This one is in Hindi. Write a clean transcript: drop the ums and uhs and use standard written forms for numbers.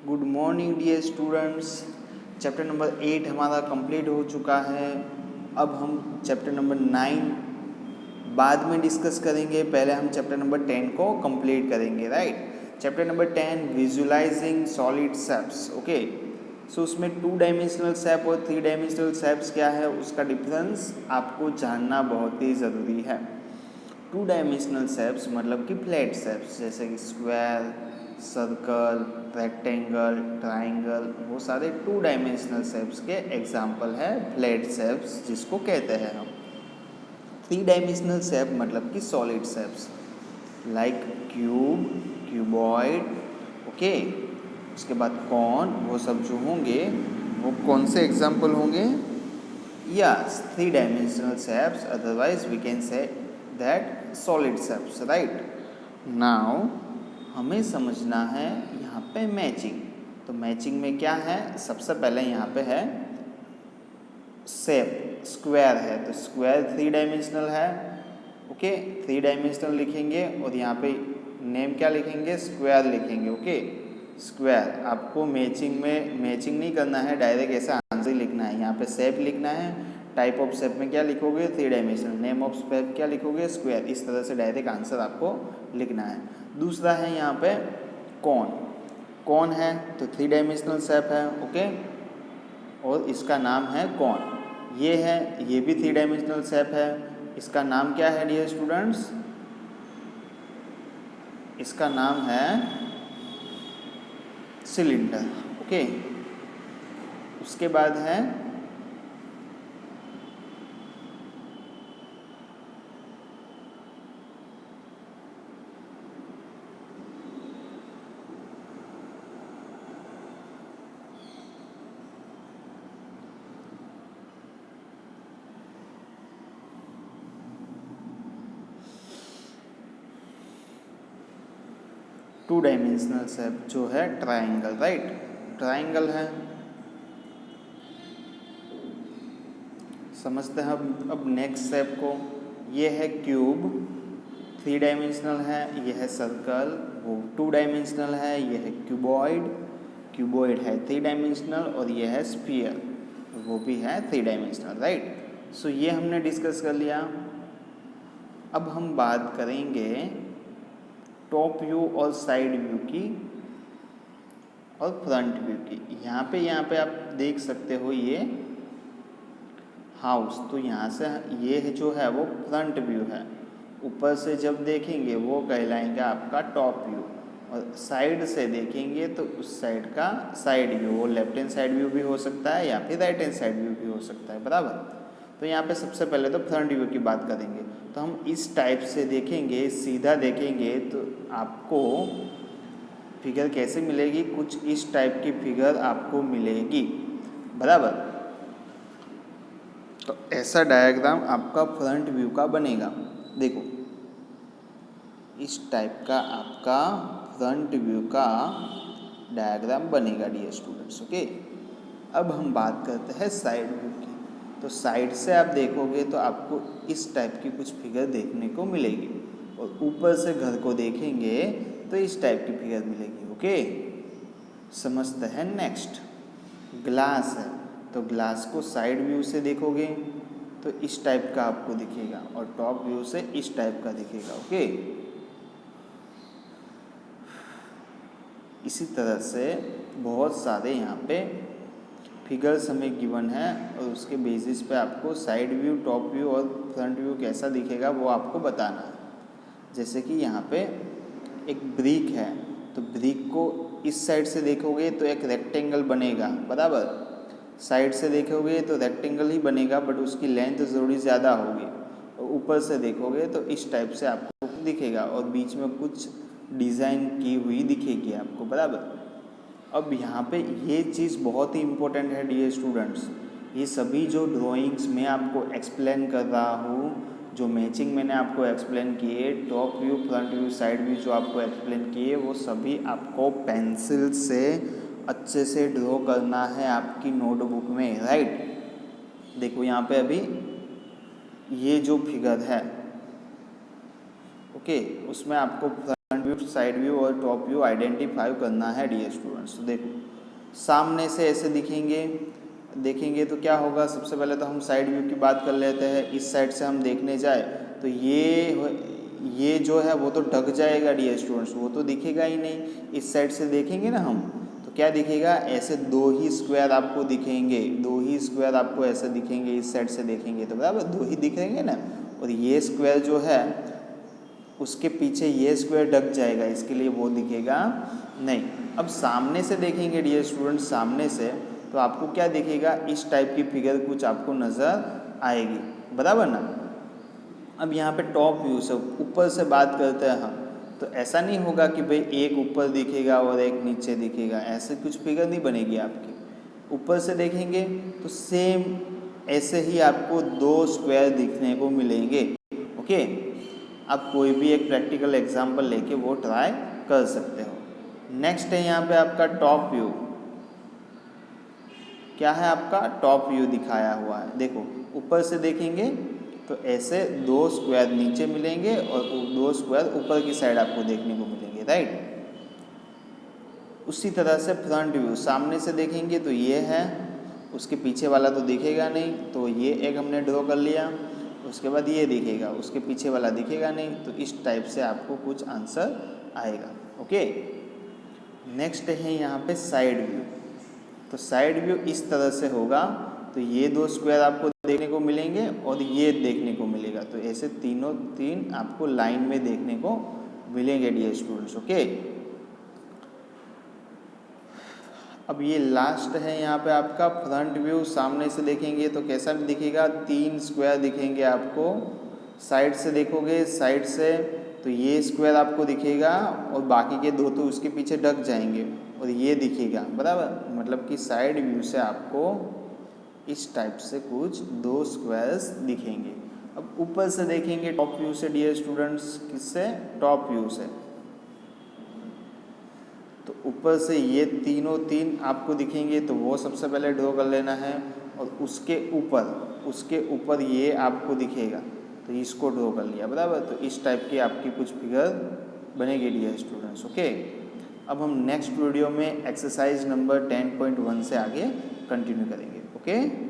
Good morning dear students. Chapter number 8 हमारा कंप्लीट हो चुका है। अब हम चैप्टर नंबर 9 बाद में डिस्कस करेंगे। पहले हम चैप्टर नंबर 10 को कंप्लीट करेंगे, right. Chapter number 10 visualising solid shapes. Okay, so उसमें 2 डायमेंशनल शेप और 3 डायमेंशनल शेप्स क्या है उसका डिफरेंस आपको जानना बहुत ही ज़रूरी है। 2 डायमेंशनल शेप्स मतलब कि फ्लैट शेप्स, जैसे कि स्क्वायर, सर्कल, रेक्टेंगल, ट्राइंगल, वो सारे 2 डायमेंशनल शेप्स के एग्जाम्पल है फ्लैट शेप्स जिसको कहते हैं हम। 3 डायमेंशनल शेप मतलब कि solid shapes like cube, cuboid, okay. उसके बाद कॉन, वो सब जो होंगे वो कौन से एग्जाम्पल होंगे? Yes, 3 dimensional shapes, otherwise we can say that solid shapes, right. Now हमें समझना है यहाँ पे मैचिंग। तो मैचिंग में क्या है, सबसे पहले यहाँ पे है शेप, स्क्वायर है तो स्क्वायर 3 डायमेंशनल है, ओके। 3 डायमेंशनल लिखेंगे और यहाँ पे नेम क्या लिखेंगे? स्क्वायर लिखेंगे, ओके। स्क्वायर आपको मैचिंग में मैचिंग नहीं करना है, डायरेक्ट ऐसा आंसर लिखना है। यहाँ पे शेप लिखना है, टाइप ऑफ शेप में क्या लिखोगे? 3 डायमेंशनल। नेम ऑफ शेप क्या लिखोगे? स्क्वायर। इस तरह से डायरेक्ट आंसर आपको लिखना है। दूसरा है यहाँ पे कॉन। कॉन है तो 3 डायमेंशनल शेप है, ओके, और इसका नाम है कॉन। ये है, ये भी 3 डायमेंशनल शेप है। इसका नाम क्या है डियर स्टूडेंट्स? इसका नाम है सिलेंडर, ओके। उसके बाद है टू डायमेंशनल शेप जो है ट्राइंगल, राइट। ट्राइंगल है, समझते हैं अब नेक्स्ट शेप को। ये है क्यूब, 3 डायमेंशनल है। ये है सर्कल, वो 2 डायमेंशनल है। ये है क्यूबॉइड, क्यूबॉइड है 3 डायमेंशनल। और ये है स्फीयर, वो भी है 3 डायमेंशनल, राइट। सो ये हमने डिस्कस कर लिया। अब हम बात करेंगे टॉप व्यू और साइड व्यू की और फ्रंट व्यू की। यहाँ पे आप देख सकते हो ये हाउस, तो यहाँ से ये जो है वो फ्रंट व्यू है। ऊपर से जब देखेंगे वो कहलाएगा आपका टॉप व्यू, और साइड से देखेंगे तो उस साइड का साइड व्यू, वो लेफ्ट हैंड साइड व्यू भी हो सकता है या फिर राइट हैंड साइड व्यू भी हो सकता है, बराबर। तो यहाँ पे सबसे पहले तो फ्रंट व्यू की बात करेंगे। तो हम इस टाइप से देखेंगे, सीधा देखेंगे तो आपको फिगर कैसे मिलेगी? कुछ इस टाइप की फिगर आपको मिलेगी, बराबर। तो ऐसा डायग्राम आपका फ्रंट व्यू का बनेगा। देखो इस टाइप का आपका फ्रंट व्यू का डायग्राम बनेगा डियर स्टूडेंट्स, ओके। अब हम बात करते हैं साइड व्यू की। तो साइड से आप देखोगे तो आपको इस टाइप की कुछ फिगर देखने को मिलेगी, और ऊपर से घर को देखेंगे तो इस टाइप की फिगर मिलेगी, ओके। समझते हैं नेक्स्ट। ग्लास है तो ग्लास को साइड व्यू से देखोगे तो इस टाइप का आपको दिखेगा, और टॉप व्यू से इस टाइप का दिखेगा, ओके। इसी तरह से बहुत सारे यहाँ पे फिगर्स हमें गिवन है, और उसके बेसिस पे आपको साइड व्यू, टॉप व्यू और फ्रंट व्यू कैसा दिखेगा वो आपको बताना है। जैसे कि यहाँ पे एक ब्रिक है, तो ब्रिक को इस साइड से देखोगे तो एक रेक्टेंगल बनेगा, बराबर। साइड से देखोगे तो रेक्टेंगल ही बनेगा, बट उसकी लेंथ थोड़ी ज़्यादा होगी। और ऊपर से देखोगे तो इस टाइप से आपको दिखेगा, और बीच में कुछ डिज़ाइन की हुई दिखेगी आपको, बराबर। अब यहाँ पे ये चीज़ बहुत ही इम्पोर्टेंट है डियर स्टूडेंट्स। ये सभी जो ड्राइंग्स मैं आपको एक्सप्लेन कर रहा हूँ, जो मैचिंग मैंने आपको एक्सप्लेन किए, top view, front view, side view जो आपको एक्सप्लेन किए, वो सभी आपको पेंसिल से अच्छे से ड्रॉ करना है आपकी नोटबुक में, राइट। देखो यहाँ पे अभी ये जो फिगर है, ओके, उसमें आपको फ्रंट व्यू साइड व्यू और टॉप व्यू आइडेंटिफाई करना है डियर स्टूडेंट्स। तो देखो सामने से ऐसे देखेंगे तो क्या होगा, सबसे पहले तो हम साइड व्यू की बात कर लेते हैं। इस साइड से हम देखने जाए तो ये जो है वो तो ढक जाएगा डियर स्टूडेंट्स, वो तो दिखेगा ही नहीं। इस साइड से देखेंगे ना हम तो क्या दिखेगा, ऐसे दो ही स्क्वायर आपको दिखेंगे, दो ही स्क्वायर आपको ऐसे दिखेंगे। इस साइड से देखेंगे तो बराबर दो ही दिखेंगे ना, और ये स्क्वायर जो है उसके पीछे ये स्क्वायर ढक जाएगा, इसके लिए वो दिखेगा नहीं। अब सामने से देखेंगे डियर स्टूडेंट, सामने से तो आपको क्या दिखेगा, इस टाइप की फिगर कुछ आपको नज़र आएगी, बराबर ना। अब यहाँ पे टॉप व्यू से ऊपर से बात करते हैं हम, तो ऐसा नहीं होगा कि भाई एक ऊपर दिखेगा और एक नीचे दिखेगा, ऐसे कुछ फिगर नहीं बनेगी आपकी। ऊपर से देखेंगे तो सेम ऐसे ही आपको दो स्क्वायर दिखने को मिलेंगे। ओके, आप कोई भी एक प्रैक्टिकल एग्जांपल लेके वो ट्राई कर सकते हो। नेक्स्ट है यहाँ पे आपका टॉप व्यू। क्या है आपका टॉप व्यू दिखाया हुआ है, देखो ऊपर से देखेंगे तो ऐसे दो स्क्वायर नीचे मिलेंगे और दो स्क्वायर ऊपर की साइड आपको देखने को मिलेंगे, राइट। उसी तरह से फ्रंट व्यू, सामने से देखेंगे तो ये है, उसके पीछे वाला तो दिखेगा नहीं, तो ये एक हमने ड्रॉ कर लिया। उसके बाद ये दिखेगा, उसके पीछे वाला दिखेगा नहीं, तो इस टाइप से आपको कुछ आंसर आएगा। ओके, नेक्स्ट है यहाँ पे साइड व्यू। तो साइड व्यू इस तरह से होगा, तो ये दो स्क्वायर आपको देखने को मिलेंगे और ये देखने को मिलेगा, तो ऐसे तीनों तीन आपको लाइन में देखने को मिलेंगे डियर स्टूडेंट्स। ओके, अब ये लास्ट है यहाँ पे आपका फ्रंट व्यू। सामने से देखेंगे तो कैसा दिखेगा, तीन स्क्वायर दिखेंगे आपको। साइड से देखोगे, साइड से तो ये स्क्वायर आपको दिखेगा और बाकी के दो तो उसके पीछे ढक जाएंगे और ये दिखेगा, बराबर। मतलब कि साइड व्यू से आपको इस टाइप से कुछ दो स्क्वायर्स दिखेंगे। अब ऊपर से देखेंगे टॉप व्यू से डियर स्टूडेंट्स, किससे, टॉप व्यू से। तो ऊपर से ये तीनों तीन आपको दिखेंगे, तो वो सबसे पहले ड्रॉ कर लेना है, और उसके ऊपर ये आपको दिखेगा, तो इसको ड्रॉ कर लिया, बराबर। तो इस टाइप की आपकी कुछ फिगर बनेगी डियर स्टूडेंट्स। ओके, अब हम नेक्स्ट वीडियो में एक्सरसाइज नंबर 10.1 से आगे कंटिन्यू करेंगे। ओके।